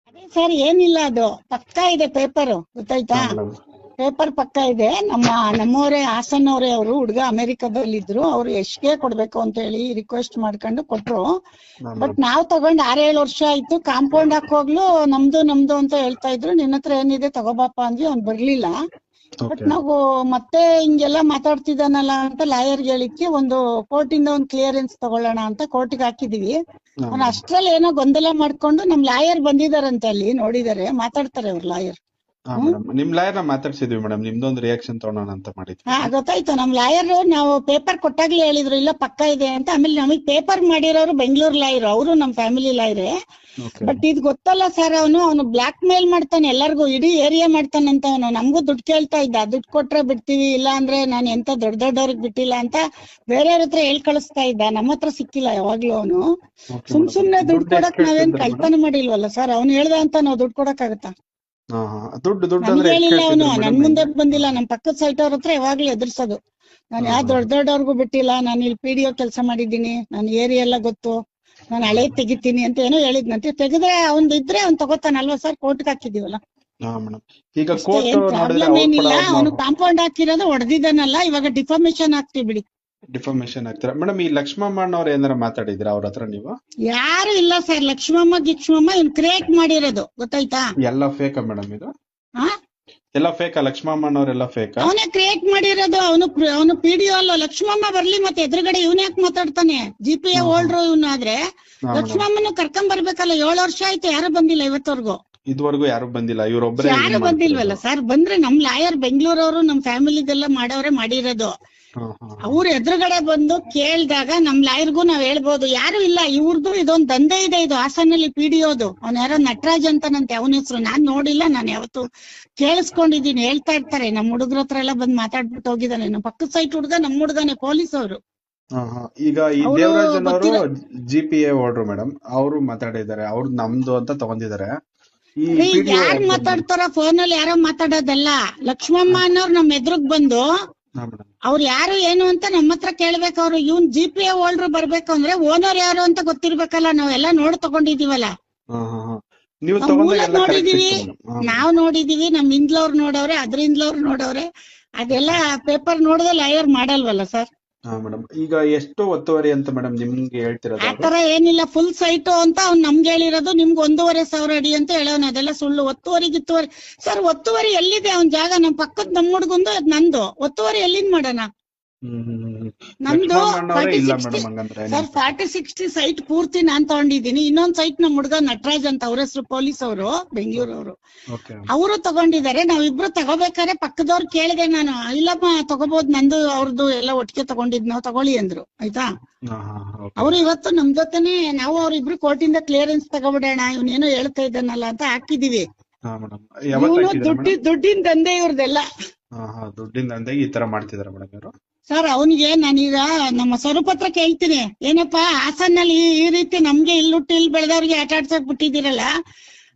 ಅದೇ ಸರ್ ಏನಿಲ್ಲ, ಅದು ಪಕ್ಕಾ ಇದೆ ಪೇಪರ್, ಗೊತ್ತಾಯ್ತಾ? ಮೇಡಮ್. ಪೇಪರ್ ಪಕ್ಕಾ ಇದೆ. ನಮ್ಮವರೇ ಹಾಸನ್ನವರೇ, ಅವರು ಹುಡುಗ ಅಮೆರಿಕದಲ್ಲಿದ್ರು, ಅವ್ರು ಎಷ್ಟ್ಗೆ ಕೊಡ್ಬೇಕು ಅಂತ ಹೇಳಿ ರಿಕ್ವೆಸ್ಟ್ ಮಾಡ್ಕೊಂಡು ಕೊಟ್ರು. ಬಟ್ ನಾವ್ ತಗೊಂಡ್ 6-7 ವರ್ಷ ಆಯ್ತು. ಕಾಂಪೌಂಡ್ ಹಾಕೋಗ್ಲು ನಮ್ದು ಅಂತ ಹೇಳ್ತಾ ಇದ್ರು. ನಿನ್ನ ಹತ್ರ ಏನಿದೆ ತಗೋಬಾಪ ಅಂದ್ವಿ, ಅವ್ನ್ ಬರ್ಲಿಲ್ಲ. ಬಟ್ ನಾವು ಮತ್ತೆ ಹಿಂಗೆಲ್ಲ ಮಾತಾಡ್ತಿದ್ದಾನಲ್ಲ ಅಂತ ಲಾಯರ್ಗೆ ಹೇಳಿಕ್ಕೆ ಒಂದು ಕೋರ್ಟಿಂದ ಒಂದು ಕ್ಲಿಯರೆನ್ಸ್ ತಗೊಳ್ಳೋಣ ಅಂತ ಕೋರ್ಟ್ಗೆ ಹಾಕಿದೀವಿ. ಅವ್ನು ಅಷ್ಟ್ರಲ್ಲಿ ಏನೋ ಗೊಂದಲ ಮಾಡ್ಕೊಂಡು ನಮ್ ಲಾಯರ್ ಬಂದಿದಾರಂತೆ, ಅಲ್ಲಿ ನೋಡಿದಾರೆ, ಮಾತಾಡ್ತಾರೆ ಅವ್ರ ಲಾಯರ್. ನಿಮ್ ಲಾಯರ್ ಮಾತಾಡ್ಸಿದ್ವಿ ಮೇಡಮ್, ನಿಮ್ದೊಂದು ರಿಯಾಕ್ಷನ್ ತಗೊಳೋಣ ಅಂತ ಮಾಡಿದ್ವಿ. ಗೊತ್ತಾಯ್ತು. ನಮ್ ಲಾಯರ್ ನಾವು ಪೇಪರ್ ಕೊಟ್ಟಾಗ್ಲೇ ಹೇಳಿದ್ರು ಇಲ್ಲ ಪಕ್ಕ ಇದೆ ಅಂತ. ಆಮೇಲೆ ನಮಗ್ ಪೇಪರ್ ಮಾಡಿರೋರು ಬೆಂಗಳೂರು ಲಾಯರ್, ಅವರು ನಮ್ ಫ್ಯಾಮಿಲಿ ಲಾಯರೇ. ಬಟ್ ಇದ್ ಗೊತ್ತಲ್ಲ ಸರ್, ಅವನು ಬ್ಲಾಕ್ ಮೇಲ್ ಮಾಡ್ತಾನೆ ಎಲ್ಲರಿಗೂ, ಇಡೀ ಏರಿಯಾ ಮಾಡ್ತಾನಂತ. ಅವನು ನಮಗೂ ದುಡ್ಡು ಕೇಳ್ತಾ ಇದ್ದ, ದುಡ್ಡು ಕೊಟ್ರೆ ಬಿಡ್ತೀವಿ, ಇಲ್ಲ ಅಂದ್ರೆ ನಾನು ಎಂತ ದೊಡ್ಡವ್ರಿಗೆ ಬಿಟ್ಟಿಲ್ಲ ಅಂತ ಬೇರೆಯವ್ರ ಹತ್ರ ಹೇಳ್ ಕಳಿಸ್ತಾ ಇದ್ದ. ನಮ್ಮ ಹತ್ರ ಸಿಕ್ಕಿಲ್ಲ ಯಾವಾಗ್ಲೂ ಅವನು. ಸುಮ್ನೆ ದುಡ್ಡು ಕೊಡಕ್ ನಾವೇನ್ ಕಳ್ತನ ಮಾಡಿಲ್ವಲ್ಲ ಸರ್. ಅವ್ನು ಹೇಳ್ದ ಅಂತ ನಾವ್ ದುಡ್ಡು ಕೊಡಕ್ ಆಗುತ್ತಾ? ನಮ್ಗೆ ಹೇಳಿಲ್ಲ ಅವನು, ನನ್ ಮುಂದೆ ಬಂದಿಲ್ಲ. ನಮ್ ಪಕ್ಕದ ಸೈಟ್ ಅವ್ರ ಹತ್ರ ಯಾವಾಗ್ಲೂ ಎದುರ್ಸೋದು, ನಾನು ಯಾವ ದೊಡ್ಡವ್ರಿಗೂ ಬಿಟ್ಟಿಲ್ಲ, ನಾನು ಇಲ್ಲಿ PDO ಕೆಲಸ ಮಾಡಿದ್ದೀನಿ, ನನ್ ಏರಿಯಾ ಎಲ್ಲ ಗೊತ್ತು, ನಾನು ಹಳೆ ತೆಗಿತೀನಿ ಅಂತ ಏನೋ ಹೇಳಿದ್ನಂತೆ. ತೆಗೆದ್ರೆ ಅವ್ನ್ ಇದ್ರೆ ಅವ್ನ್ ತಗೋತಾನಲ್ವಾ ಸರ್, ಕೋರ್ಟ್ಗೆ ಹಾಕಿದೀವಲ್ಲ. ಏನ್ ಪ್ರಾಬ್ಲಮ್ ಏನಿಲ್ಲ. ಅವನು ಕಾಂಪೌಂಡ್ ಹಾಕಿರೋದು ಹೊಡೆದಿದ್ದಾನಲ್ಲ, ಇವಾಗ ಡಿಫಾಮೇಶನ್ ಹಾಕ್ತಿವಿ ಬಿಡಿ. ಡಿಫಾಮೇಶನ್ ಆಗ್ತೀರಾ ಮೇಡಮ್? ಈ ಲಕ್ಷ್ಮಮ್ಮನವ್ರು ಏನಾರ ಮಾತಾಡಿದ್ರ ಅವ್ರ ಹತ್ರ ನೀವು? ಯಾರು ಇಲ್ಲ ಸರ್. ಲಕ್ಷ್ಮಮ್ಮ ಇವ್ನು ಕ್ರಿಯೇಟ್ ಮಾಡಿರೋದು, ಗೊತ್ತಾಯ್ತಾ? ಎಲ್ಲ ಫೇಕ್ ಮೇಡಮ್ ಇದು? ಎಲ್ಲ ಫೇಕ್? ಲಕ್ಷ್ಮಮ್ಮನವ್ರೆಲ್ಲ ಫೇಕ್? ಅವನೇ ಕ್ರಿಯೇಟ್ ಮಾಡಿರೋದು. ಅವನು PDO ಅಲ್ಲ. ಲಕ್ಷ್ಮಮ್ಮ ಬರ್ಲಿ, ಮತ್ತೆ ಎದುರುಗಡೆ ಇವನ್ ಯಾಕೆ ಮಾತಾಡ್ತಾನೆ? GPA ಹೋಲ್ಡ್ರು ಇವನು. ಆದ್ರೆ ಲಕ್ಷ್ಮಮ್ಮನ ಕರ್ಕೊಂಡ್ ಬರ್ಬೇಕಲ್ಲ. 7 ವರ್ಷ ಆಯ್ತು, ಯಾರು ಬಂದಿಲ್ಲ ಇವತ್ತವರೆಗೂ. ಇದುವರೆಗೂ ಯಾರು ಬಂದಿಲ್ಲ, ಇವ್ರೊಬ್ಬರೇ ಯಾರು ಬಂದಿಲ್ವಲ್ಲ ಸರ್. ಬಂದ್ರೆ ನಮ್ ಲಾಯರ್ ಬೆಂಗಳೂರವರು ನಮ್ ಫ್ಯಾಮಿಲಿದೆಲ್ಲ ಮಾಡವ್ರೆ ಮಾಡಿರೋದು. ಅವ್ರ ಎದುರುಗಡೆ ಬಂದು ಕೇಳ್ದಾಗ ನಮ್ ಲಾಯರ್ಗೂ ನಾವ್ ಹೇಳ್ಬೋದು. ಯಾರು ಇಲ್ಲ, ಇವ್ರದ್ದು ಇದೊಂದ್ ದಂಧೆ ಇದೆ. ಇದು ಹಾಸನಲ್ಲಿ PDOದು. ಅವ್ನ ಯಾರೋ ನಟರಾಜ್ ಅಂತಾನಂತೆ ಅವನ ಹೆಸರು. ನಾನ್ ನೋಡಿಲ್ಲ, ನಾನು ಯಾವತ್ತು ಕೇಳಿಸ್ಕೊಂಡಿದೀನಿ, ಹೇಳ್ತಾ ಇರ್ತಾರೆ. ನಮ್ ಹುಡುಗ್ರ ಹತ್ರ ಎಲ್ಲ ಬಂದ್ ಮಾತಾಡ್ಬಿಟ್ಟು ಹೋಗಿದ್ದಾನೆ. ನಮ್ ಪಕ್ಕದ ಸೈಟ್ ಹುಡುಗ, ನಮ್ ಹುಡುಗನೇ, ಪೊಲೀಸ್ ಅವರು. ಈಗ ಈ ದೇವರಾಜನ್ ಅವರು GPA ಹೋಲ್ಡ್ರು ಮೇಡಮ್, ಅವರು ಮಾತಾಡಿದ್ದಾರೆ. ಅವ್ರು ನಮ್ದು ಅಂತ ತಗೊಂಡಿದ್ದಾರೆ. ಯಾರು ಮಾತಾಡ್ತಾರ ಫೋನಲ್ಲಿ? ಯಾರೋ ಮಾತಾಡೋದಲ್ಲ. ಲಕ್ಷ್ಮಮ್ಮ ಅನ್ನೋರು ನಮ್ ಎದುರುಗ್ ಬಂದು ಅವ್ರು ಯಾರು ಏನು ಅಂತ ನಮ್ಮ ಹತ್ರ ಕೇಳ್ಬೇಕು. ಅವ್ರು ಇವ್ನ್ GPA ಹೋಲ್ಡ್ರು ಬರ್ಬೇಕು ಅಂದ್ರೆ ಓನರ್ ಯಾರು ಅಂತ ಗೊತ್ತಿರ್ಬೇಕಲ್ಲ. ನಾವೆಲ್ಲ ತಗೊಂಡಿದೀವಲ್ಲ, ನೋಡಿದೀವಿ, ನಾವ್ ನೋಡಿದೀವಿ, ನಮ್ ಇಂದ್ಲವ್ರು ನೋಡವ್ರೆ, ಅದ್ರಿಂದ್ಲವ್ರು ನೋಡವ್ರೆ. ಅದೆಲ್ಲ ಪೇಪರ್ ನೋಡಿದ್ರೆ ಲಾಯರ್ ಮಾಡಲ್ವಲ್ಲ ಸರ್. ಈಗ ಎಷ್ಟು ಒತ್ತುವರಿ ಅಂತ ಮೇಡಮ್ ನಿಮ್ಗೆ ಹೇಳ್ತಿರೋದು? ಆತರ ಏನಿಲ್ಲ, ಫುಲ್ ಸೈಟು ಅಂತ ಅವ್ನ್ ನಮ್ಗೆ ಹೇಳಿರೋದು. ನಿಮ್ಗೆ 1,500,000 ಅಡಿ ಅಂತ ಹೇಳೋನು. ಅದೆಲ್ಲ ಸುಳ್ಳು. ಒತ್ತುವರಿ ಸರ್, ಒತ್ತುವರಿ ಎಲ್ಲಿದೆ? ಅವ್ನ್ ಜಾಗ ನಮ್ ಪಕ್ಕದ ನಮ್ ಹುಡ್ಗಂದು, ಅದ್ ನಂದು. ಒತ್ತುವರಿ ಎಲ್ಲಿಂದ ಮಾಡೋಣ? ನಮ್ದು 40-60 ಸೈಟ್ ಪೂರ್ತಿ ನಾನ್ ತಗೊಂಡಿದ್ದೀನಿ. ಇನ್ನೊಂದ್ ಸೈಟ್ ನಮ್ ಹುಡ್ಗ ನಟರಾಜ್ ಅಂತ, ಅವ್ರ ಹೆಸರು, ಪೊಲೀಸ್ ಅವರು, ಬೆಂಗಳೂರವರು, ಅವರು ತಗೊಂಡಿದ್ದಾರೆ. ನಾವಿಬ್ರು ತಗೋಬೇಕಾದ್ರೆ ಪಕ್ಕದವ್ರು ಕೇಳಿದೆ ನಾನು, ಇಲ್ಲಮ್ಮ ತಗೋಬಹುದು, ನಂದು ಅವ್ರದ್ದು ಎಲ್ಲ ಒಟ್ಟಿಗೆ ತಗೊಂಡಿದ್, ನಾವು ತಗೊಳ್ಳಿ ಅಂದ್ರು. ಆಯ್ತಾ? ಅವ್ರು ಇವತ್ತು ನಮ್ ಜೊತೆನೆ, ನಾವು ಅವ್ರಿಬ್ರು ಕೋರ್ಟಿಂದ ಕ್ಲಿಯರೆನ್ಸ್ ತಗೋಬಿಡೋಣ, ಇವನೇನೋ ಹೇಳ್ತಾ ಇದ್ದಾನಲ್ಲ ಅಂತ ಹಾಕಿದೀವಿ. ದುಡ್ಡಿನ ದಂಧೆ ಇವ್ರದೆಲ್ಲ. ದುಡ್ಡಿನ ದಂಧೆಗೆ ಈ ತರ ಮಾಡ್ತಿದಾರೆ ಮೇಡಮ್ ಇವರು. ಸರ್, ಅವನಿಗೆ ನಾನೀಗ ನಮ್ಮ ಸ್ವರೂಪ್ ಹತ್ರ ಕೇಳ್ತೀನಿ, ಏನಪ್ಪಾ ಹಾಸನ್ನಲ್ಲಿ ಈ ರೀತಿ ನಮ್ಗೆ ಇಲ್ಲಿ ಬೆಳೆದವ್ರಿಗೆ ಆಟ ಆಡ್ಸಕ್ ಬಿಟ್ಟಿದ್ದೀರಲ್ಲ,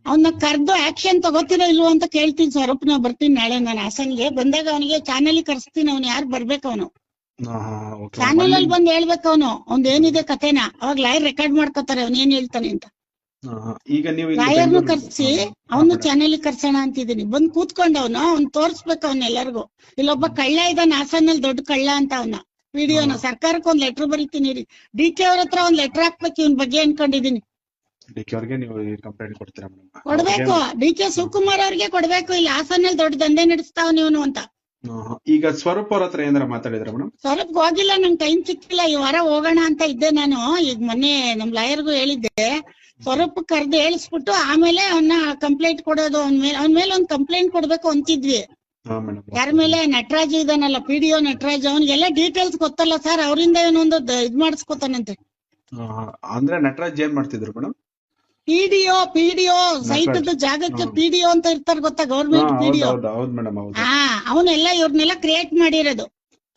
ಅವನ್ನ ಕರ್ದು ಆಕ್ಷನ್ ತಗೋತೀರೋ ಇಲ್ವೋ ಅಂತ ಕೇಳ್ತೀನಿ. ಸ್ವರೂಪ್, ನಾವ್ ಬರ್ತೀನಿ ನಾಳೆ ನಾನು ಹಾಸನ್ಗೆ. ಬಂದಾಗ ಅವನಿಗೆ ಚಾನಲ್ ಕರ್ಸ್ತೀನಿ. ಅವ್ನು ಯಾರು ಬರ್ಬೇಕು, ಅವನು ಚಾನಲ್ ಅಲ್ಲಿ ಬಂದ್ ಹೇಳ್ಬೇಕು ಅವ್ನ್ ಏನಿದೆ ಕಥೆನ. ಅವಾಗ ಲಾಯರ್ ರೆಕಾರ್ಡ್ ಮಾಡ್ಕೋತಾರೆ ಅವ್ನ ಏನ್ ಹೇಳ್ತಾನೆ ಅಂತ. ಈಗ ನೀವು ಲಾಯರ್ನು ಕರ್ಸಿ ಅವನು ಚಾನಲ್ ಕರ್ಸೋಣ ಅಂತಿದ್ದೀನಿ. ಬಂದ್ ಕೂತ್ಕೊಂಡ್ ಅವ್ನ್ ತೋರ್ಸ್ಬೇಕು ಎಲ್ಲರಿಗೂ. ಇಲ್ಲೊಬ್ಬ ಕಳ್ಳ ಇದ್ದಾನ ಹಾಸನಲ್ಲಿ, ದೊಡ್ಡ ಕಳ್ಳ ಅಂತ. ಅವನ PDOನ ಸರ್ಕಾರಕ್ಕೆ ಒಂದ್ ಲೆಟರ್ ಬರೀತೀನಿ. DK ಅವ್ರ ಹತ್ರ ಒಂದ್ ಲೆಟರ್ ಹಾಕ್ಬೇಕು ಇವನ್ ಬಗ್ಗೆ ಅನ್ಕೊಂಡಿದೀನಿ. DK ಅವ್ರಿಗೆ ನೀವು ಕಂಪ್ಲೇಂಟ್ ಕೊಡ್ತೀರಾ? ಕೊಡ್ಬೇಕು, DK ಶಿವಕುಮಾರ್ ಅವ್ರಿಗೆ ಕೊಡ್ಬೇಕು. ಇಲ್ಲಿ ಹಾಸನಲ್ಲಿ ದೊಡ್ಡ ದಂಧೆ ನಡೆಸ್ತಾವ ನೀವನು ಅಂತ. ಈಗ ಸ್ವರೂಪ್ ಅವ್ರ ಹತ್ರ ಏನಾರ ಮಾತಾಡಿದ್ರ ಮೇಡಮ್? ಸ್ವರೂಪ್ ಹೋಗಿಲ್ಲ, ನಂಗೆ ಟೈಮ್ ಸಿಕ್ಕಿಲ್ಲ. ಈ ವಾರ ಹೋಗೋಣ ಅಂತ ಇದ್ದೆ ನಾನು. ಈಗ ಮೊನ್ನೆ ನಮ್ ಲಾಯರ್ಗೂ ಹೇಳಿದ್ದೆ, ಸ್ವರೂಪ್ ಕರ್ದು ಹೇಳಿಸ್ಬಿಟ್ಟು ಆಮೇಲೆ ಅವನ್ನ ಕಂಪ್ಲೇಂಟ್ ಕೊಡೋದು. ಅವನ ಮೇಲೆ ಒಂದ್ ಕಂಪ್ಲೇಂಟ್ ಕೊಡ್ಬೇಕು ಅಂತಿದ್ವಿ. ಯಾರ ಮೇಲೆ? ನಟರಾಜ್ ಇದಾನಲ್ಲ, PDO ನಟರಾಜ್. ಅವನಿಗೆಲ್ಲ ಡೀಟೇಲ್ಸ್ ಗೊತ್ತಲ್ಲ ಸರ್, ಅವರಿಂದ ಏನೊಂದು ಇದ್ ಮಾಡಿಸ್ಕೊತಾನಂತೆ. ಅಂದ್ರೆ ನಟರಾಜ್ ಏನ್ ಮಾಡ್ತಿದ್ರು ಮೇಡಮ್? PDO ಸೈಟ್ ಜಾಗಕ್ಕೆ PDO ಅಂತ ಇರ್ತಾರ, ಗೊತ್ತಾ? Government PDO. ಅವನೆಲ್ಲ ಇವ್ರನ್ನೆಲ್ಲ ಕ್ರಿಯೇಟ್ ಮಾಡಿರೋದು.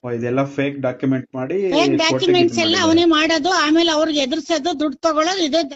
ಇದೆಲ್ಲ ಫೇಕ್ ಡಾಕ್ಯುಮೆಂಟ್ಸ್ ಎಲ್ಲ ಅವನೇ ಮಾಡೋದು. ಆಮೇಲೆ ಅವ್ರಿಗೆ ಎದುರಿಸೋದು, ದುಡ್ಡು ತಗೊಳ್ಳೋದು, ಇದೇ